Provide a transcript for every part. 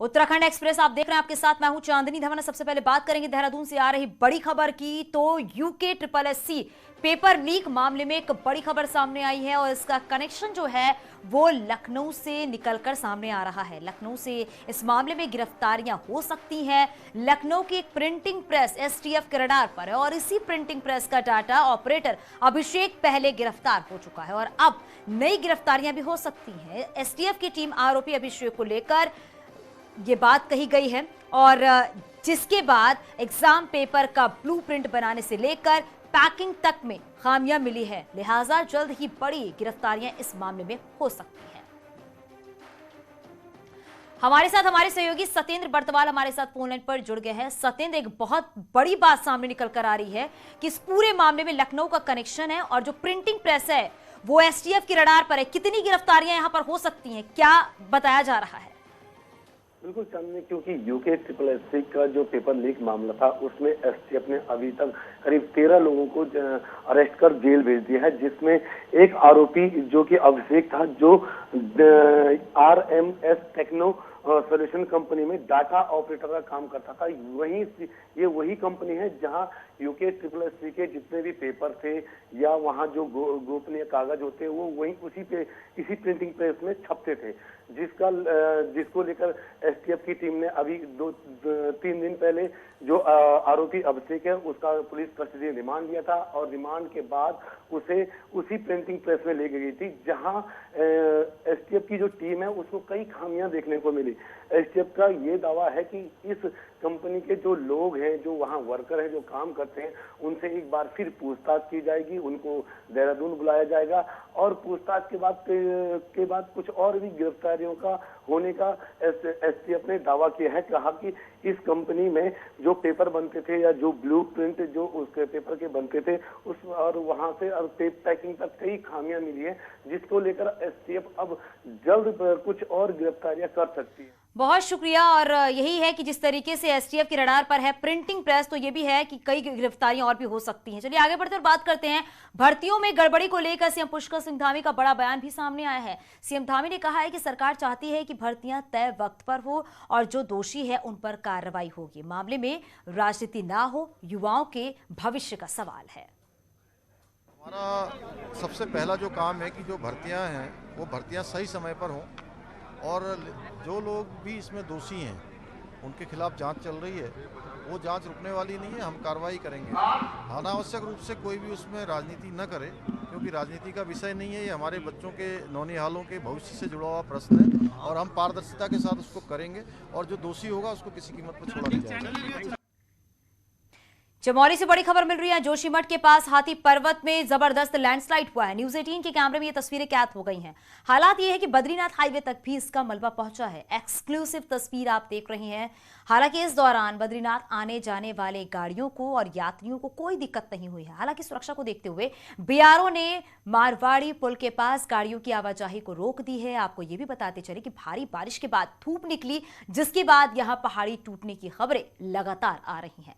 Uttarakhand express आप देख रहे हैं, आपके साथ मैं हूं चांदनी धवन। सबसे पहले बात करेंगे देहरादून से आ रही बड़ी खबर की। तो UK triple SC paper leak मामले में एक बड़ी खबर सामने आई है और इसका कनेक्शन जो है वो लखनऊ से निकलकर सामने आ रहा है। लखनऊ से इस मामले में गिरफ्तारियां हो सकती हैं। लखनऊ की एक प्रिंटिंग प्रेस एसटीएफ के रडार पर है और इसी प्रिंटिंग प्रेस का डाटा ऑपरेटर अभिषेक पहले गिरफ्तार हो चुका है और अब नई गिरफ्तारियां भी हो सकती हैं। एसटीएफ की टीम आरोपी अभिषेक को लेकर ये बात कही गई है और जिसके बाद एग्जाम पेपर का ब्लूप्रिंट बनाने से लेकर पैकिंग तक में खामियां मिली है, लिहाजा जल्द ही बड़ी गिरफ्तारियां इस मामले में हो सकती हैं। हमारे साथ हमारे सहयोगी सत्येंद्र बर्तवाल हमारे साथ फोन लाइन पर जुड़ गए हैं। सत्येंद्र, एक बहुत बड़ी बात सामने निकल कर आ रही है कि इस पूरे मामले में लखनऊ का कनेक्शन है और जो प्रिंटिंग प्रेस है वो एसटीएफ के रडार पर है। कितनी गिरफ्तारियां यहां पर हो सकती हैं, क्या बताया जा रहा है? बिल्कुल चांदनी, क्योंकि यूके ट्रिपल एससी का जो पेपर लीक मामला था उसमें एसटीएफ ने अभी तक करीब 13 लोगों को अरेस्ट कर जेल भेज दिया है, जिसमें एक आरोपी जो कि अभिषेक था, जो आरएमएस टेक्नो सोल्यूशन कंपनी में डाटा ऑपरेटर का काम करता था। ये वही कंपनी है जहां यूके ट्रिपल एससी के जितने भी पेपर थे या वहां जो गोपनीय कागज होते हैं वो वही इसी प्रिंटिंग प्रेस में छपते थे, जिसको लेकर एसटीएफ की टीम ने अभी 3 दिन पहले जो आरोपी अभिषेक है उसका पुलिस कस्टडी रिमांड लिया था और रिमांड के बाद उसे उसी प्रिंटिंग प्रेस में ले गई थी, जहां एसटीएफ की जो टीम है उसको कई खामियां देखने को मिली। एसटीएफ का ये दावा है कि इस कंपनी के जो लोग हैं, जो वहां वर्कर हैं, जो काम करते हैं, उनसे एक बार फिर पूछताछ की जाएगी, उनको देहरादून बुलाया जाएगा और पूछताछ के बाद कुछ और भी गिरफ्तारियों का होने का एसटीएफ ने दावा किया है। कहा कि इस कंपनी में जो पेपर बनते थे या जो ब्लूप्रिंट जो उसके पेपर के बनते थे उस और वहां से और पैकिंग तक कई खामियां मिली है, जिसको लेकर एसटीएफ अब जल्द कुछ और गिरफ्तारियां कर सकती है। बहुत शुक्रिया। और यही है कि जिस तरीके से एसटीएफ के रडार पर है प्रिंटिंग प्रेस, तो ये भी है कि कई गिरफ्तारियां और भी हो सकती हैं। चलिए आगे बढ़ते और बात करते हैं भर्तियों में गड़बड़ी को लेकर सीएम पुष्कर सिंह धामी का बड़ा बयान भी सामने आया है। सीएम धामी ने कहा है कि सरकार चाहती है कि भर्तियां तय वक्त पर हो और जो दोषी है उन पर कार्रवाई होगी। मामले में राजनीति ना हो, युवाओं के भविष्य का सवाल है। हमारा सबसे पहला जो काम है कि जो भर्तियां हैं वो भर्तियां सही समय पर हों और जो लोग भी इसमें दोषी हैं उनके खिलाफ जांच चल रही है, वो जांच रुकने वाली नहीं है, हम कार्रवाई करेंगे। अनावश्यक रूप से कोई भी उसमें राजनीति न करे, क्योंकि राजनीति का विषय नहीं है, ये हमारे बच्चों के नौनिहालों के भविष्य से जुड़ा हुआ प्रश्न है और हम पारदर्शिता के साथ उसको करेंगे और जो दोषी होगा उसको किसी कीमत पर छोड़ा नहीं जाएगा। चमोली से बड़ी खबर मिल रही है। जोशीमठ के पास हाथी पर्वत में जबरदस्त लैंडस्लाइड हुआ है। न्यूज 18 के कैमरे में ये तस्वीरें कैद हो गई हैं। हालात ये है कि बद्रीनाथ हाईवे तक भी इसका मलबा पहुंचा है। एक्सक्लूसिव तस्वीर आप देख रहे हैं। हालांकि इस दौरान बद्रीनाथ आने जाने वाले गाड़ियों को और यात्रियों को कोई दिक्कत नहीं हुई है। हालांकि सुरक्षा को देखते हुए बीआरओ ने मारवाड़ी पुल के पास गाड़ियों की आवाजाही को रोक दी है। आपको ये भी बताते चले कि भारी बारिश के बाद धूप निकली, जिसके बाद यहां पहाड़ी टूटने की खबरें लगातार आ रही हैं।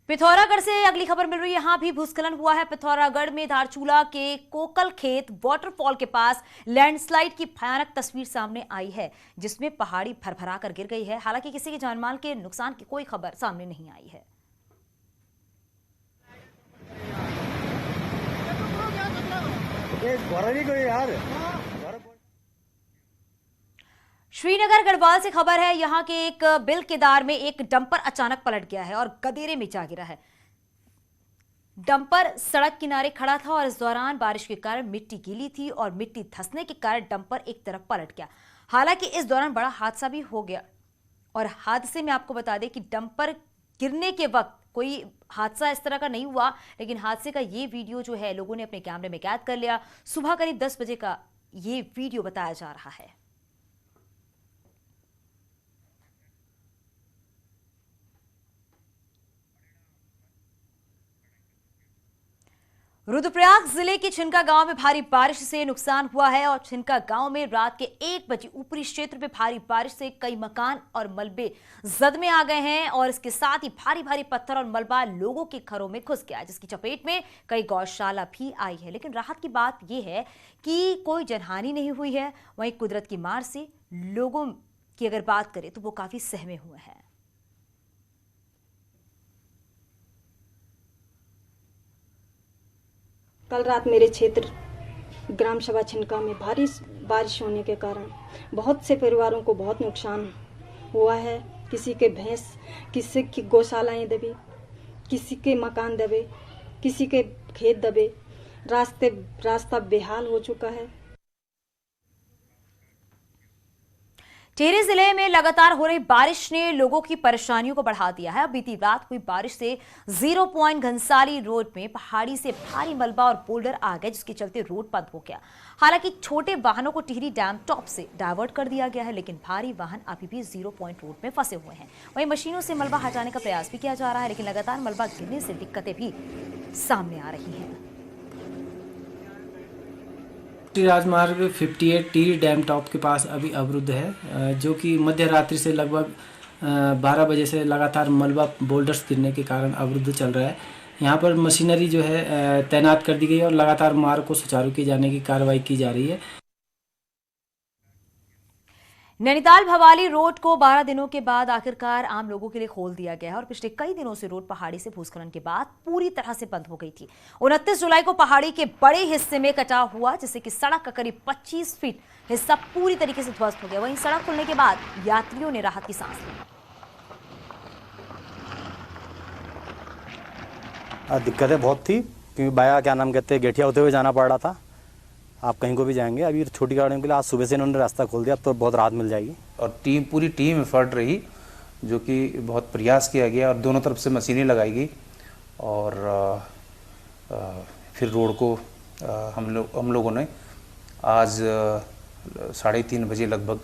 पिथौरागढ़ से अगली खबर मिल रही है। यहां भी भूस्खलन हुआ है। पिथौरागढ़ में धारचूला के कोकल खेत वाटरफॉल के पास लैंडस्लाइड की भयानक तस्वीर सामने आई है, जिसमें पहाड़ी भरभरा कर गिर गई है। हालांकि किसी के जानमाल के नुकसान की कोई खबर सामने नहीं आई है। श्रीनगर गढ़वाल से खबर है। यहां के एक बिल केदार में एक डंपर अचानक पलट गया है और गदेरे में जा गिरा है। डंपर सड़क किनारे खड़ा था और इस दौरान बारिश के कारण मिट्टी गीली थी और मिट्टी धंसने के कारण डंपर एक तरफ पलट गया। हालांकि इस दौरान बड़ा हादसा भी हो गया और हादसे में आपको बता दें कि डंपर गिरने के वक्त कोई हादसा इस तरह का नहीं हुआ, लेकिन हादसे का ये वीडियो जो है लोगों ने अपने कैमरे में कैद कर लिया। सुबह करीब 10 बजे का ये वीडियो बताया जा रहा है। रुद्रप्रयाग जिले के छिनका गांव में भारी बारिश से नुकसान हुआ है और छिनका गांव में रात के 1 बजे ऊपरी क्षेत्र में भारी बारिश से कई मकान और मलबे जद में आ गए हैं और इसके साथ ही भारी भारी पत्थर और मलबा लोगों के घरों में घुस गया, जिसकी चपेट में कई गौशाला भी आई है। लेकिन राहत की बात यह है कि कोई जनहानि नहीं हुई है। वहीं कुदरत की मार से लोगों की अगर बात करें तो वो काफी सहमे हुए हैं। कल रात मेरे क्षेत्र ग्राम सभा छिनका में भारी बारिश होने के कारण बहुत से परिवारों को बहुत नुकसान हुआ है। किसी के भैंस, किसी की गौशालाएं दबी, किसी के मकान दबे, किसी के खेत दबे, रास्ता बेहाल हो चुका है। टिहरी जिले में लगातार हो रही बारिश ने लोगों की परेशानियों को बढ़ा दिया है। बीती रात हुई बारिश से 0 पॉइंट घनसाली रोड में पहाड़ी से भारी मलबा और बोल्डर आ गए, जिसके चलते रोड बंद हो गया। हालांकि छोटे वाहनों को टिहरी डैम टॉप से डाइवर्ट कर दिया गया है, लेकिन भारी वाहन अभी भी 0 पॉइंट रोड में फंसे हुए हैं। वहीं मशीनों से मलबा हटाने का प्रयास भी किया जा रहा है, लेकिन लगातार मलबा गिरने से दिक्कतें भी सामने आ रही हैं। राजमार्ग 58 टिहरी डैम टॉप के पास अभी अवरुद्ध है, जो कि मध्य रात्रि से लगभग 12 बजे से लगातार मलबा बोल्डर्स गिरने के कारण अवरुद्ध चल रहा है। यहाँ पर मशीनरी जो है तैनात कर दी गई है और लगातार मार्ग को सुचारू किए जाने की कार्रवाई की जा रही है। नैनीताल भवाली रोड को 12 दिनों के बाद आखिरकार आम लोगों के लिए खोल दिया गया है और पिछले कई दिनों से रोड पहाड़ी से भूस्खलन के बाद पूरी तरह से बंद हो गई थी। 29 जुलाई को पहाड़ी के बड़े हिस्से में कटाव हुआ, जिससे कि सड़क का करीब 25 फीट हिस्सा पूरी तरीके से ध्वस्त हो गया। वहीं सड़क खुलने के बाद यात्रियों ने राहत की सांस ली। दिक्कतें बहुत थी क्योंकि बाया क्या नाम कहते हैं गेठिया होते हुए जाना पड़ रहा था। आप कहीं को भी जाएंगे, अभी छोटी गाड़ियों के लिए आज सुबह से इन्होंने रास्ता खोल दिया, अब तो बहुत राहत मिल जाएगी। और पूरी टीम एफर्ट रही, जो कि बहुत प्रयास किया गया और दोनों तरफ से मशीनें लगाई गई और फिर रोड को हम लोगों ने आज 3:30 बजे लगभग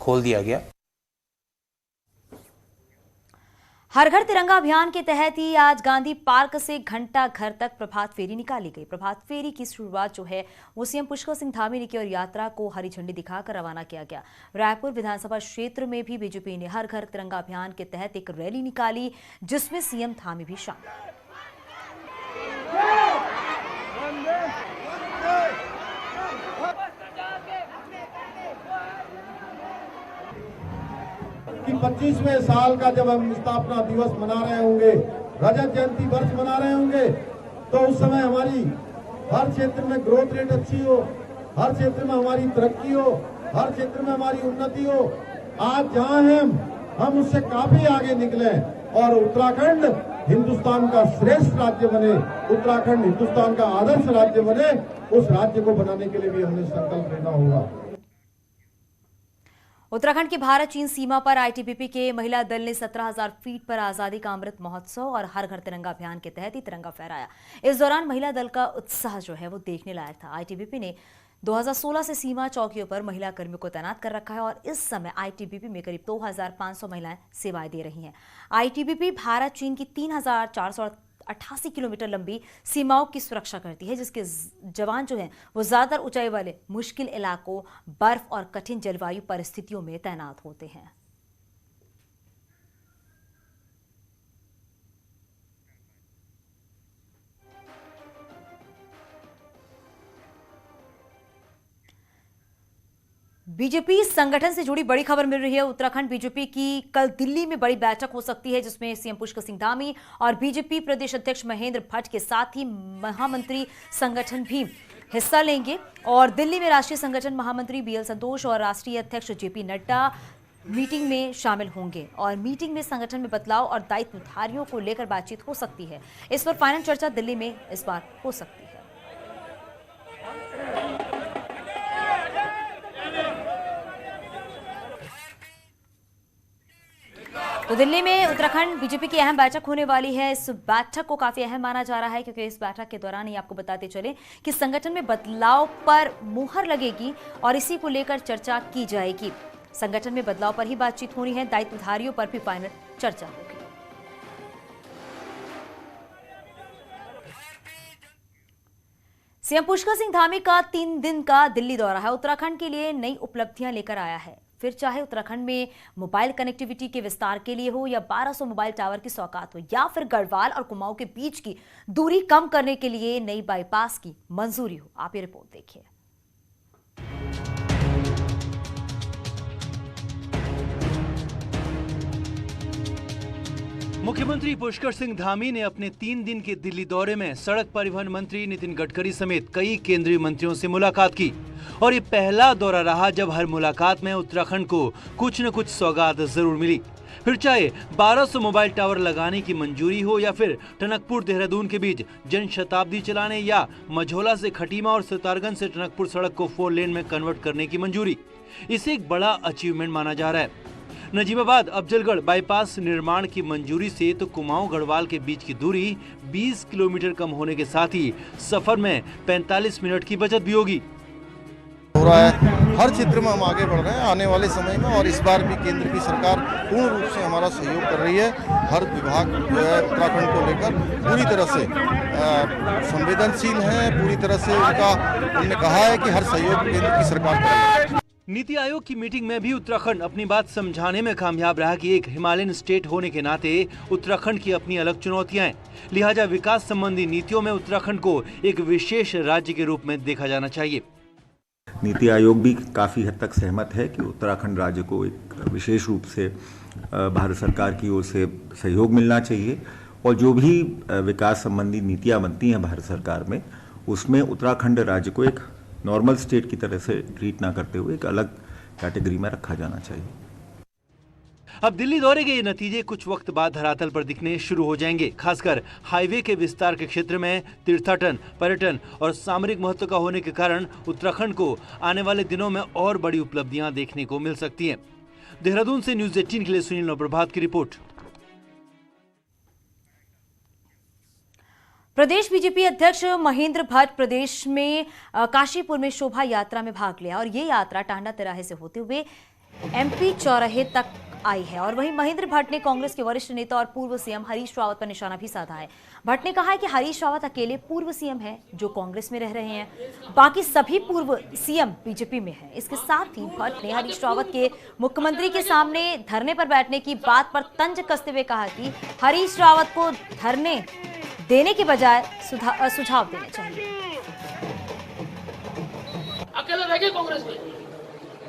खोल दिया गया। हर घर तिरंगा अभियान के तहत ही आज गांधी पार्क से घंटा घर तक प्रभात फेरी निकाली गई। प्रभात फेरी की शुरुआत जो है वो सीएम पुष्कर सिंह धामी ने की और यात्रा को हरी झंडी दिखाकर रवाना किया गया। रायपुर विधानसभा क्षेत्र में भी बीजेपी ने हर घर तिरंगा अभियान के तहत एक रैली निकाली, जिसमें सीएम धामी भी शामिल। 25वें साल का जब हम स्थापना दिवस मना रहे होंगे, रजत जयंती वर्ष मना रहे होंगे, तो उस समय हमारी हर क्षेत्र में ग्रोथ रेट अच्छी हो, हर क्षेत्र में हमारी तरक्की हो, हर क्षेत्र में हमारी उन्नति हो। आज जहां हैं हम उससे काफी आगे निकले और उत्तराखंड हिंदुस्तान का श्रेष्ठ राज्य बने, उत्तराखंड हिंदुस्तान का आदर्श राज्य बने। उस राज्य को बनाने के लिए भी हमें संकल्प लेना होगा। उत्तराखंड की भारत चीन सीमा पर आईटीबीपी के महिला दल ने 17,000 फीट पर आजादी का अमृत महोत्सव और हर घर तिरंगा अभियान के तहत ही तिरंगा फहराया। इस दौरान महिला दल का उत्साह जो है वो देखने लायक था। आईटीबीपी ने 2016 से सीमा चौकियों पर महिला कर्मियों को तैनात कर रखा है और इस समय आईटीबीपी में करीब 2,500 महिलाएं सेवाएं दे रही हैं। आईटीबीपी भारत चीन की 3,488 किलोमीटर लंबी सीमाओं की सुरक्षा करती है, जिसके जवान जो हैं वो ज्यादातर ऊंचाई वाले मुश्किल इलाकों, बर्फ और कठिन जलवायु परिस्थितियों में तैनात होते हैं। बीजेपी संगठन से जुड़ी बड़ी खबर मिल रही है। उत्तराखंड बीजेपी की कल दिल्ली में बड़ी बैठक हो सकती है, जिसमें सीएम पुष्कर सिंह धामी और बीजेपी प्रदेश अध्यक्ष महेंद्र भट्ट के साथ ही महामंत्री संगठन भी हिस्सा लेंगे। और दिल्ली में राष्ट्रीय संगठन महामंत्री बीएल संतोष और राष्ट्रीय अध्यक्ष जेपी नड्डा मीटिंग में शामिल होंगे और मीटिंग में संगठन में बदलाव और दायित्वधारियों को लेकर बातचीत हो सकती है। इस पर फाइनल चर्चा दिल्ली में इस बार हो सकती है। तो दिल्ली में उत्तराखंड बीजेपी की अहम बैठक होने वाली है। इस बैठक को काफी अहम माना जा रहा है, क्योंकि इस बैठक के दौरान ही आपको बताते चले कि संगठन में बदलाव पर मुहर लगेगी और इसी को लेकर चर्चा की जाएगी। संगठन में बदलाव पर ही बातचीत होनी है, दायित्वधारियों पर भी फाइनल चर्चा होगी। सीएम पुष्कर सिंह धामी का 3 दिन का दिल्ली दौरा है। उत्तराखंड के लिए नई उपलब्धियां लेकर आया है। फिर चाहे उत्तराखंड में मोबाइल कनेक्टिविटी के विस्तार के लिए हो या 1200 मोबाइल टावर की सौगात हो या फिर गढ़वाल और कुमाऊं के बीच की दूरी कम करने के लिए नई बाईपास की मंजूरी हो। आप ये रिपोर्ट देखिए। मुख्यमंत्री पुष्कर सिंह धामी ने अपने 3 दिन के दिल्ली दौरे में सड़क परिवहन मंत्री नितिन गडकरी समेत कई केंद्रीय मंत्रियों से मुलाकात की और ये पहला दौरा रहा जब हर मुलाकात में उत्तराखंड को कुछ न कुछ सौगात जरूर मिली। फिर चाहे 1200 मोबाइल टावर लगाने की मंजूरी हो या फिर टनकपुर देहरादून के बीच जनशताब्दी चलाने या मझौला से खटीमा और सितारगंज से टनकपुर सड़क को 4 लेन में कन्वर्ट करने की मंजूरी, इसे एक बड़ा अचीवमेंट माना जा रहा है। नजीबाबाद अफजलगढ़ बाईपास निर्माण की मंजूरी से तो कुमाऊं गढ़वाल के बीच की दूरी 20 किलोमीटर कम होने के साथ ही सफर में 45 मिनट की बचत भी होगी। हो रहा है हर क्षेत्र में हम आगे बढ़ रहे हैं आने वाले समय में, और इस बार भी केंद्र की सरकार पूर्ण रूप से हमारा सहयोग कर रही है। हर विभाग जो है उत्तराखंड को लेकर पूरी तरह से संवेदनशील है, पूरी तरह से उन्होंने कहा है कि हर सहयोग केंद्र की सरकार करेगी। नीति आयोग की मीटिंग में भी उत्तराखंड अपनी बात समझाने में कामयाब रहा कि एक हिमालयन स्टेट होने के नाते उत्तराखंड की अपनी अलग चुनौतियां हैं, लिहाजा विकास संबंधी नीतियों में उत्तराखंड को एक विशेष राज्य के रूप में देखा जाना चाहिए। नीति आयोग भी काफ़ी हद तक सहमत है कि उत्तराखंड राज्य को एक विशेष रूप से भारत सरकार की ओर से सहयोग मिलना चाहिए और जो भी विकास संबंधी नीतियाँ बनती हैं भारत सरकार में, उसमें उत्तराखंड राज्य को एक नॉर्मल स्टेट की तरह से ट्रीट ना करते हुए एक अलग कैटेगरी में रखा जाना चाहिए। अब दिल्ली दौरे के ये नतीजे कुछ वक्त बाद धरातल पर दिखने शुरू हो जाएंगे। खासकर हाईवे के विस्तार के क्षेत्र में तीर्थाटन, पर्यटन और सामरिक महत्व का होने के कारण उत्तराखंड को आने वाले दिनों में और बड़ी उपलब्धियां देखने को मिल सकती हैं। देहरादून से न्यूज़ 18 के लिए सुनील नवप्रभात की रिपोर्ट। प्रदेश बीजेपी अध्यक्ष महेंद्र भट्ट प्रदेश में काशीपुर में शोभा यात्रा में भाग लिया और ये यात्रा टांडा तिराहे से होते हुए एमपी चौराहे तक आई है। और वहीं महेंद्र भट्ट ने कांग्रेस के वरिष्ठ नेता और पूर्व सीएम हरीश रावत पर निशाना भी साधा है। भट्ट ने कहा है कि हरीश रावत अकेले पूर्व सीएम हैं जो कांग्रेस में रह रहे हैं, बाकी सभी पूर्व सीएम बीजेपी में हैं। इसके साथ ही भट्ट ने हरीश रावत के मुख्यमंत्री के सामने धरने पर बैठने की बात पर तंज कसते हुए कहा कि हरीश रावत को धरने देने के बजाय सुझाव देने चाहिए। अकेले रह गए कांग्रेस में,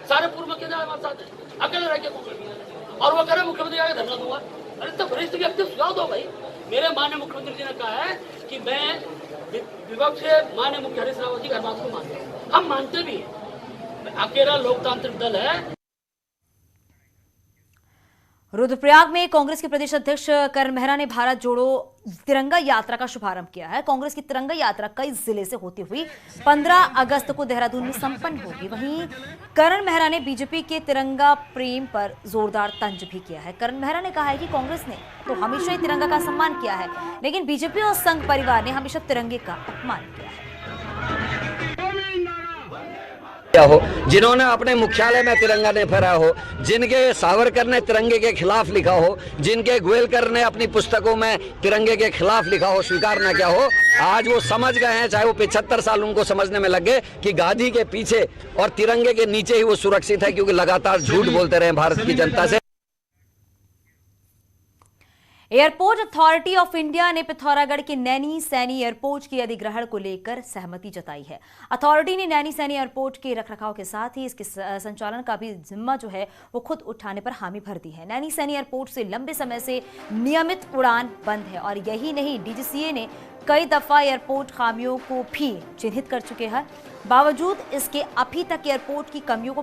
सारे पूर्व मुख्यमंत्री हमारे साथ हैं, अकेले रह गए कांग्रेस में और वो कह रहे मुख्यमंत्री आगे धरना दूंगा। अरे तो वरिष्ठ व्यक्ति सुझाव दो भाई। मेरे माननीय मुख्यमंत्री जी ने कहा है कि मैं विपक्ष से माननीय मुख्य हरीश रावत जी की बात को मानता हूँ, हम मानते भी हैं। अकेला लोकतांत्रिक दल है। रुद्रप्रयाग में कांग्रेस के प्रदेश अध्यक्ष करण मेहरा ने भारत जोड़ो तिरंगा यात्रा का शुभारंभ किया है। कांग्रेस की तिरंगा यात्रा कई जिले से होती हुई 15 अगस्त को देहरादून में संपन्न होगी। वहीं करण मेहरा ने बीजेपी के तिरंगा प्रेम पर जोरदार तंज भी किया है। करण मेहरा ने कहा है कि कांग्रेस ने तो हमेशा ही तिरंगा का सम्मान किया है, लेकिन बीजेपी और संघ परिवार ने हमेशा तिरंगे का अपमान किया है। हो जिन्होंने अपने मुख्यालय में तिरंगा नहीं फहराया हो, जिनके सावरकर ने तिरंगे के खिलाफ लिखा हो, जिनके गोयलकर ने अपनी पुस्तकों में तिरंगे के खिलाफ लिखा हो, स्वीकार न किया हो, आज वो समझ गए हैं, चाहे वो 75 साल उनको समझने में लग गए कि गांधी के पीछे और तिरंगे के नीचे ही वो सुरक्षित है, क्योंकि लगातार झूठ बोलते रहे भारत की जनता से। एयरपोर्ट अथॉरिटी ऑफ इंडिया ने पिथौरागढ़ के नैनी सैनी एयरपोर्ट के अधिग्रहण को लेकर सहमति जताई है। अथॉरिटी ने नैनी सैनी एयरपोर्ट के रखरखाव के साथ ही इसके संचालन का भी जिम्मा जो है वो खुद उठाने पर हामी भर दी है। नैनी सैनी एयरपोर्ट से लंबे समय से नियमित उड़ान बंद है और यही नहीं, डीजीसीए ने कई दफा एयरपोर्ट खामियों को भी चिन्हित कर चुके हैं। बावजूद इसके अभी तक एयरपोर्ट की कमियों को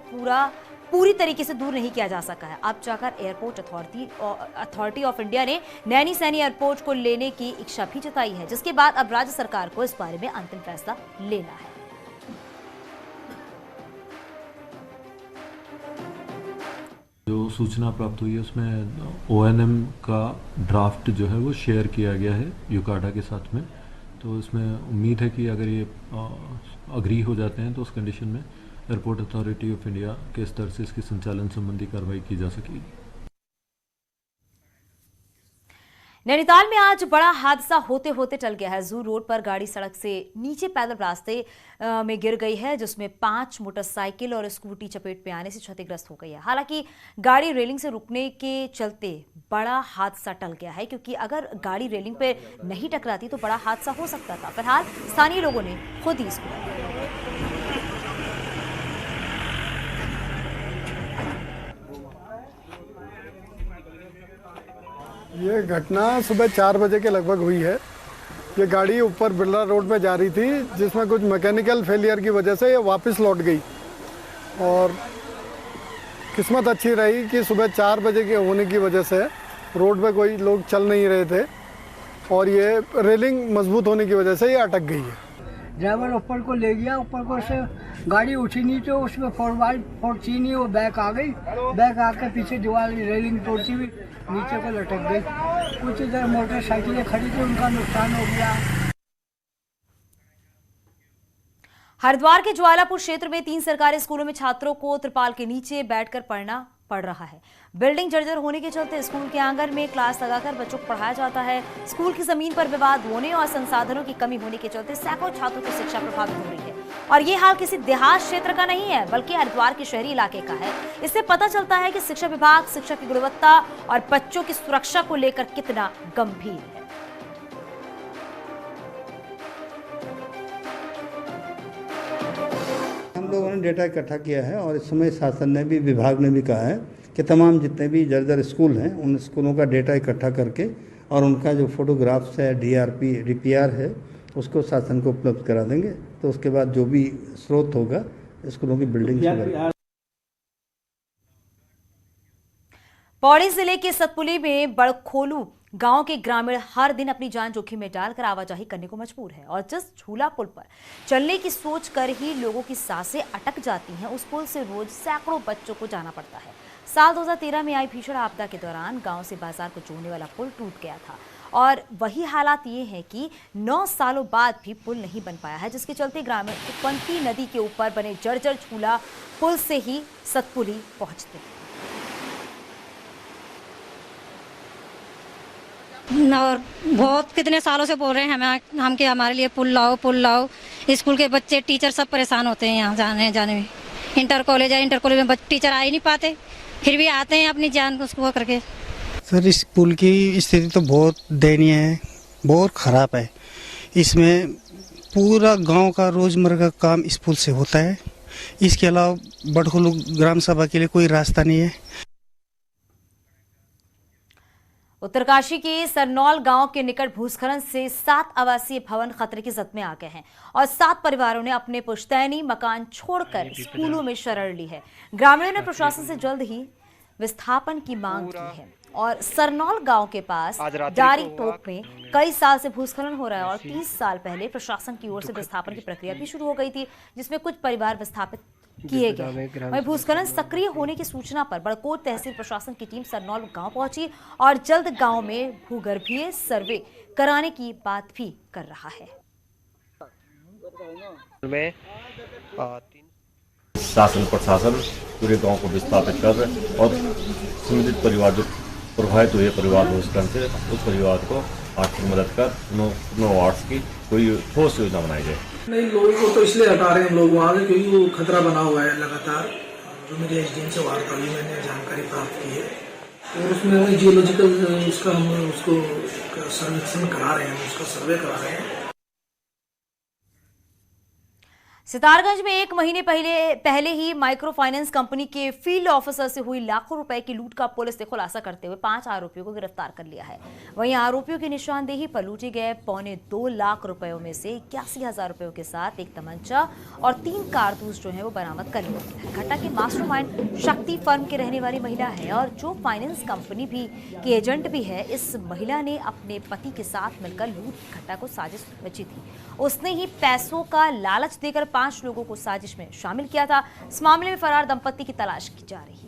पूरी तरीके से दूर नहीं किया जा सका है। अब जाकर एयरपोर्ट अथॉरिटी ऑफ इंडिया ने नैनी सैनी एयरपोर्ट को लेने की इच्छा भी जताई है, जिसके बाद अब राज्य सरकार को इस बारे में अंतिम फैसला लेना है। जो सूचना प्राप्त हुई है उसमें ONM का ड्राफ्ट जो है वो शेयर किया गया है यूकाडा के साथ में, तो इसमें उम्मीद है कि अगर ये अग्री हो जाते हैं तो उस कंडीशन में एयरपोर्ट अथॉरिटी ऑफ इंडिया के स्तर से इसकी संचालन संबंधी कार्रवाई की जा सकेगी। नैनीताल में आज बड़ा हादसा होते होते टल गया है। जू रोड पर गाड़ी सड़क से नीचे पैदल रास्ते में गिर गई है, जिसमें 5 मोटरसाइकिल और स्कूटी चपेट में आने से क्षतिग्रस्त हो गई है। हालांकि गाड़ी रेलिंग से रुकने के चलते बड़ा हादसा टल गया है, क्योंकि अगर गाड़ी रेलिंग पे नहीं टकराती तो बड़ा हादसा हो सकता था। फिलहाल स्थानीय लोगों ने खुद ही इसको ये घटना सुबह 4 बजे के लगभग हुई है। ये गाड़ी ऊपर बिरला रोड में जा रही थी, जिसमें कुछ मैकेनिकल फेलियर की वजह से ये वापस लौट गई और किस्मत अच्छी रही कि सुबह 4 बजे के होने की वजह से रोड पे कोई लोग चल नहीं रहे थे और ये रेलिंग मजबूत होने की वजह से ये अटक गई है। ड्राइवर ऊपर को ले गया, ऊपर को से गाड़ी उठी नहीं तो उसमें 4x4 थी नहीं, वो बैक आ गई। बैक आकर पीछे दीवार रेलिंग तोड़ती हुई नीचे को लटक गई। कुछ इधर मोटरसाइकिलें खड़ी थी, उनका नुकसान हो गया। हरिद्वार के ज्वालापुर क्षेत्र में 3 सरकारी स्कूलों में छात्रों को त्रिपाल के नीचे बैठकर पढ़ना पड़ रहा है। बिल्डिंग जर्जर होने के चलते स्कूल के आंगन में क्लास लगाकर बच्चों को पढ़ाया जाता है। स्कूल की जमीन पर विवाद होने और संसाधनों की कमी होने के चलते सैकड़ों छात्रों की शिक्षा प्रभावित हो रही है। और ये हाल किसी देहात क्षेत्र का नहीं है, बल्कि हरिद्वार के शहरी इलाके का है। इससे पता चलता है कि शिक्षा विभाग शिक्षा की गुणवत्ता और बच्चों की सुरक्षा को लेकर कितना गंभीर है। हम लोगों ने डेटा इकट्ठा किया है और इस समय शासन ने भी, विभाग ने भी कहा है कि तमाम जितने भी जर्जर स्कूल हैं उन स्कूलों का डेटा इकट्ठा करके और उनका जो फोटोग्राफ्स है, DPR है, उसको शासन को उपलब्ध करा देंगे। तो उसके बाद जो भी स्रोत होगा स्कूलों की बिल्डिंग से। पौड़ी जिले के सतपुली में बड़खोलू गांव के ग्रामीण हर दिन अपनी जान जोखिम में डालकर आवाजाही करने को मजबूर है और जिस झूला पुल पर चलने की सोच कर ही लोगों की सांसें अटक जाती हैं, उस पुल से रोज सैकड़ों बच्चों को जाना पड़ता है। साल 2013 में आई भीषण आपदा के दौरान गांव से बाजार को जोड़ने वाला पुल टूट गया था और वही हालात ये हैं कि 9 सालों बाद भी पुल नहीं बन पाया है, जिसके चलते ग्रामीण उपंती नदी के ऊपर बने जर्जर झूला पुल से ही सतपुली पहुंचते हैं। और बहुत कितने सालों से बोल रहे हैं हम कि हमारे लिए पुल लाओ। स्कूल के बच्चे, टीचर सब परेशान होते हैं यहाँ जाने में। इंटर कॉलेज में टीचर आ ही नहीं पाते, फिर भी आते हैं अपनी जान को उसको करके। सर, इस पुल की स्थिति तो बहुत दयनीय है, बहुत ख़राब है। इसमें पूरा गांव का रोज़मर्रा का काम इस पुल से होता है। इसके अलावा बड़खोलू ग्राम सभा के लिए कोई रास्ता नहीं है। उत्तरकाशी के सरनौल गांव के निकट भूस्खलन से 7 आवासीय भवन खतरे की जद में आ गए हैं और 7 परिवारों ने अपने पुश्तैनी मकान छोड़कर स्कूलों में शरण ली है। ग्रामीणों ने प्रशासन से जल्द ही विस्थापन की मांग की है और सरनौल गांव के पास डारी टोक में कई साल से भूस्खलन हो रहा है और 30 साल पहले प्रशासन की ओर से विस्थापन की प्रक्रिया भी शुरू हो गई थी, जिसमें कुछ परिवार विस्थापित किए गए। वहीं भूस्खलन सक्रिय होने की सूचना पर बड़कोट तहसील प्रशासन की टीम सरनौल गांव पहुंची और जल्द गांव में भूगर्भीय सर्वे कराने की बात भी कर रहा है। शासन प्रशासन पूरे गांव को विस्थापित कर रहे और संबंधित परिवार जो प्रभावित हुए परिवार भूस्खलन से, उस परिवार को आर्थिक मदद कर 9 वार्ड्स की कोई ठोस योजना बनाई जाए। नहीं, लोगों को तो इसलिए हटा रहे हैं हम लोग वहाँ से क्योंकि वो खतरा बना हुआ है लगातार। जो मेरे SDM से वार्ता हुई, मैंने जानकारी प्राप्त की है और उसमें जियोलॉजिकल उसका हम उसको सर्वेक्षण करा रहे हैं, उसका सर्वे करा रहे हैं। सितारगंज में 1 महीने पहले ही माइक्रो फाइनेंस कंपनी के फील्ड ऑफिसर से हुई लाखों रुपए की लूट का पुलिस ने खुलासा करते हुए 5 आरोपियों को गिरफ्तार कर लिया है। वहीं आरोपियों की निशानदेही पर लूटे गए 2.25 लाख रुपयों में से 81,000 रुपयों के साथ एक तमंचा और 3 कारतूस जो है वो बरामद कर लिए गए। घटना की मास्टरमाइंड शक्ति फर्म के रहने वाली महिला है और जो फाइनेंस कंपनी की एजेंट भी है। इस महिला ने अपने पति के साथ मिलकर लूट घटना को साजिश रची थी। उसने ही पैसों का लालच देकर 5 लोगों को साजिश में शामिल किया था। इस मामले में फरार दंपति की तलाश की जा रही है।